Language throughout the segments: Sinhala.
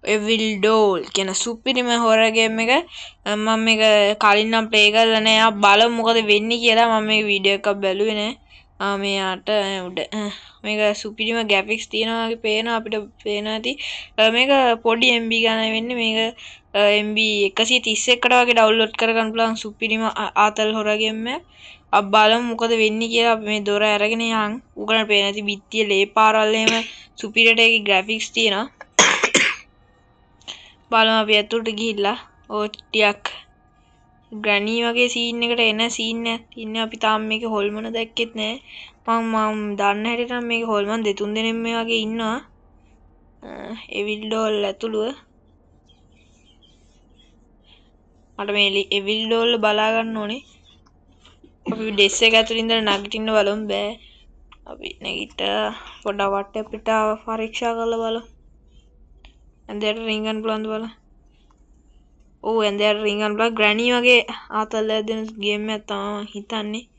Evil Doll කියන සුපිරිම හොරර් ගේම් එක මම මේක කලින් නම් ප්ලේ කරලා නෑ. බලමු මොකද වෙන්නේ කියලා. මම මේ වීඩියෝ එකක් බැලුවේ නෑ. මෙයාට උඩ මේක සුපිරිම ග්‍රැෆික්ස් තියෙනවා වගේ පේනවා අපිට පේනවා ඇති. මේක පොඩි MB ගණන් වෙන්නේ. මේක MB 131කට වගේ ඩවුන්ලෝඩ් කරගන්න පුළුවන් සුපිරිම ආතල් හොරර් ගේම් එක. අපි බලමු මොකද වෙන්නේ කියලා. අපි මේ දොර අරගෙන යන්. උගලට පේන ඇති බිත්තිය ලේ පාරවල් එහෙම සුපිරියට ඒකේ ග්‍රැෆික්ස් තියෙනවා. බලමු අපි ඇතුළට ගිහිල්ලා ඕ ටිකක් ග්‍රැනි වගේ සීන් එකට එන සීන් එකක් තියන්නේ. අපි තාම මේකේ හොල්මන දැක්කෙත් නෑ. මම දන්න හැටියට නම් මේකේ හොල්මන් දෙතුන් දෙනෙක් මේ වගේ ඉන්නවා. එවිල් ඩෝල් ඇතුළුව මට මේ එවිල් ඩෝල් බලා ගන්න ඕනේ. අපි ඩෙස් එක ඇතුළේ ඉඳලා නැගිටින්න බලමු. බෑ අපි නැගිට පොඩ්ඩක් වටේ පිට පරීක්ෂා කරලා බලමු. ඇන්දයට රින්ගන්න පුළුවන්ද බලමු. ඔව් ඇන්දයට රින්ගන්න පුළුවන්. ග්‍රැනි වගේ ආතල් දෙන ගේම් එකක් තමයි හිතන්නේ.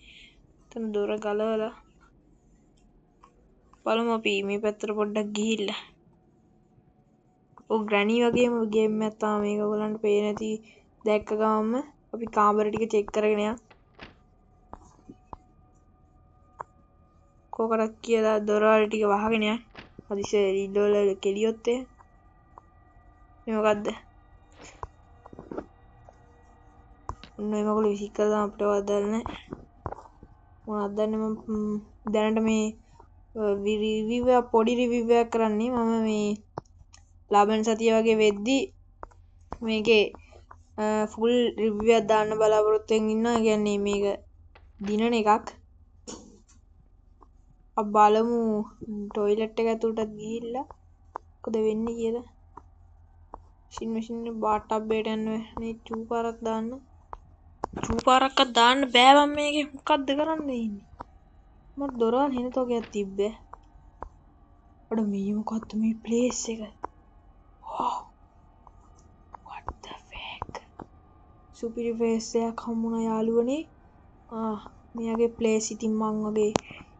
එතන දොර ගලවලා බලමු අපි මේ පැත්තට පොඩ්ඩක් ගිහිල්ලා. ඔව් ග්‍රැනි වගේම ගේම් එකක් තමයි මේක. ඔයගලන්ට පේන ඇති දැක්ක ගමන්ම අපි කාමර ටික චෙක් කරගෙන යමු. කොකටද කියලා දොර වල ටික වහගෙන යන්න. හදිස්සියේ රීඩෝල් වල කෙලියොත් මේ මොකද්ද? මේ මගුල විසික් කරලා අපිට වදල්නේ. මොනවද දන්නේ මම දැනට මේ රිවිව් එක පොඩි රිවිව් එකක් කරන්නේ. මම මේ ලබන සතිය වගේ වෙද්දි මේකේ ෆුල් රිවිව් එකක් දාන්න බලාපොරොත්තු වෙමින් ඉන්නවා. ඒ කියන්නේ මේක දිනන එකක්. අපි බලමු টয়ලට් එක ඇතුළටත් ගිහිල්ලා මොකද වෙන්නේ කියලා. මැෂින් බාත් ටබ් එකට යන්න මේ චූ පාරක් දාන්න. චූ පාරක්වත් දාන්න බෑ මම මේකේ. මොකද්ද කරන්න ඉන්නේ? මට දොරවල් හෙන තෝගයක් තිබ්බේ. අඩ මේ මොකද්ද මේ ප්ලේස් එක? what the fuck? සුපිරි ප්ලේස් එකක් හම්බුණා යාළුවනේ. මෙයාගේ ප්ලේස් ඉතින් මං වගේ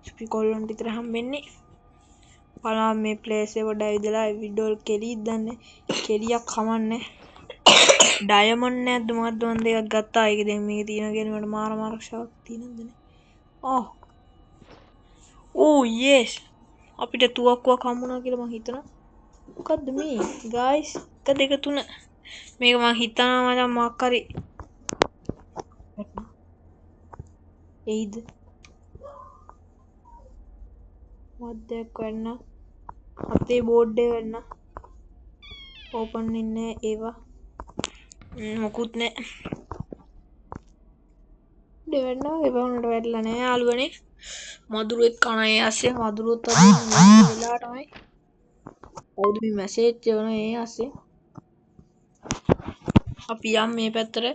සුපිරි කොල්ලන්ට විතර හම්බෙන්නේ. බලන්න මේ ප්ලේස් එක පොඩ්ඩක් ඇවිදලා විඩෝල් කෙලියක් දන්නේ. කෙලියක් කමන්නේ. ඩයමන්ඩ් නැද්ද මොකද්ද මන් දෙකක් ගත්තා. ඒක දැන් මේකේ තියෙනවා කියන්නේ මට මාර ආරක්ෂාවක් තියෙනවද නේ? ඕ යේස් අපිට තුවක්කුවක් හම්බුණා කියලා මං හිතනවා. මොකද්ද මේ ගායිස්? 1 2 3 මේක මං හිතනවා මචං මොකක් හරි එයිද? මද්දයක් වෙන්න අපේ බෝඩ් එක වෙන්න ඕපන් වෙන්නේ ඒවා මොකුත් නෑ. දෙවන්නා එපවුනට වැටලා නෑ යාළුවනේ. මදුරුවෙක් කන ඒ ASCII මදුරුවොත් අද වෙලා තමයි කවුද මේ මැසේජ් කරන ඒ ASCII. අපි යම් මේ පැත්තට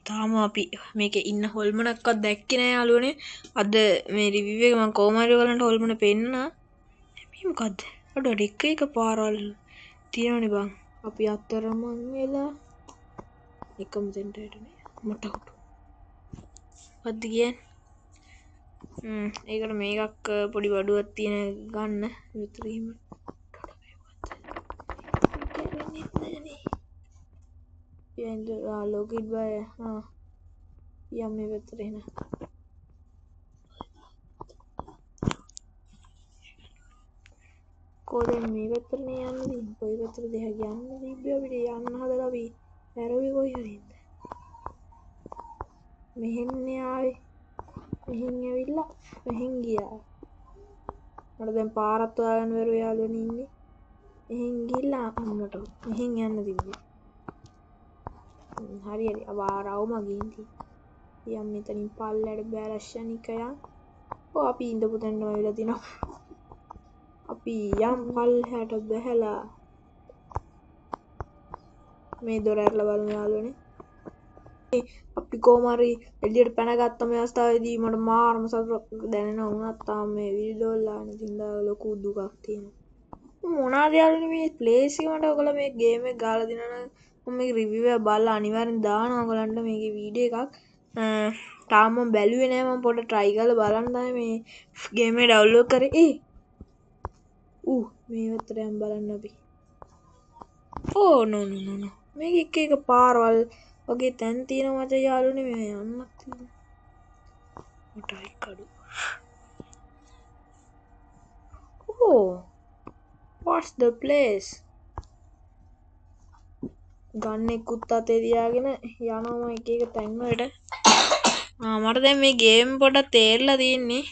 තාම අපි මේකේ ඉන්න හොල්මනක්වත් දැක්කේ නෑ යාළුවනේ. අද මේ රිවිව් එක මම කොහොම හරි ඔයගලන්ට හොල්මන පෙන්නනා. මේ මොකද්ද? අඩ එක පාරවල් තියෙනවනේ බං. අපි අතරමං වෙලා එකම දෙන්නට නේ මට උඩ. මොකද්ද කියන්නේ? ඒකට මේකක් පොඩි බඩුවක් තියෙන ගන්න විතර එහෙම. යන්න ලොගින් බය යම් මේ පැත්තට එන. කොහෙද මේ පැත්තට නේ යන්න තියෙන්නේ? කොයි පැත්තටද යන්න තිබ්බේ අපිට යන්න හදලා අපි ඇරෝවේ කොයි හරිද? මෙහෙන් ආවේ. මෙහෙන් ඇවිල්ලා මෙහෙන් ගියා. මට දැන් පාරක් හොයාගන්න බැරුව යාළුවනේ ඉන්නේ. මෙහෙන් ගිහිල්ලා අම්මට මෙහෙන් යන්න තිබ්බේ. හරි අවාරවම ගිහින් තියෙන්නේ. යම් මෙතනින් පල්ලයට බෑලා ශනික යන්. අපි ඉඳපු තැනම වෙලා තිනවා. අපි යම් පල්ලයට බහැලා මේ දොර ඇරලා බලමු යාළුවනේ. අපි කොහොම හරි එළියට පැනගත්ත මේ අවස්ථාවේදී මට මාරම සතුටක් දැනෙනවා. වුණත් තාම මේ වීඩියෝ ලාන තින්දා ලොකු දුකක් තියෙනවා. මොනවාද යාළුවනේ මේ ප්ලේස් එක මට ඔයගොල්ලෝ මේ ගේම් එක ගාලා දෙනවා නම් මම මේක රිවිව් එක බලලා අනිවාර්යෙන් දානවා ඔයගලන්ට මේකේ වීඩියෝ එකක්. තාම මම බැලුවේ නෑ. මම පොඩ්ඩක් try කරලා බලන්න තමයි මේ ගේම් එක ඩවුන්ලෝඩ් කරේ. මේ පැත්තට යන් බලන්න අපි. නෝ මේක එක පාරවල් වගේ තැන් තියෙනවා මචං යාළුවනේ මේ යන්නත් තියෙනවා. මොටයි කඩු. What's the place? ගන්න එක්කුත් අතේ තියාගෙන යනවා එක එක තැන් වලට. මට දැන් මේ ගේම් පොඩ්ඩක් තේරලා තියෙන්නේ.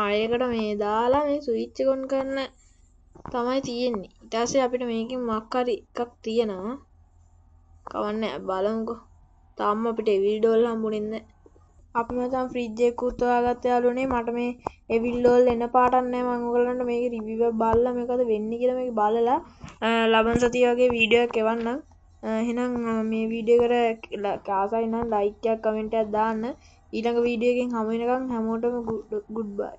ඒකට මේ දාලා මේ ස්විච් එක ඔන් කරන්න තමයි තියෙන්නේ. ඊට පස්සේ අපිට මේකෙන් මොකක් හරි එකක් තියෙනවා. කවන්නේ බලමුකෝ. තාම අපිට එවිල් ඩෝල් හම්බුනේ නැහැ. අපි මචං ෆ්‍රිජ් එකකුත් හොයාගත්ත යාළුවනේ. මට මේ එවිල් ඩෝල් එන පාටක් නැහැ. මම ඔයගොල්ලන්ට මේකේ රිවිව් එක බලලා මේකද වෙන්නේ කියලා මේක බලලා ලබන සතිය වගේ වීඩියෝ එකක් එවන්නම්. එහෙනම් මේ වීඩියෝ එකට ආසයි නම් ලයික් එකක් කමෙන්ට් එකක් දාන්න. ඊළඟ වීඩියෝ එකකින් හමු වෙනකම් හැමෝටම ගුඩ් බයි.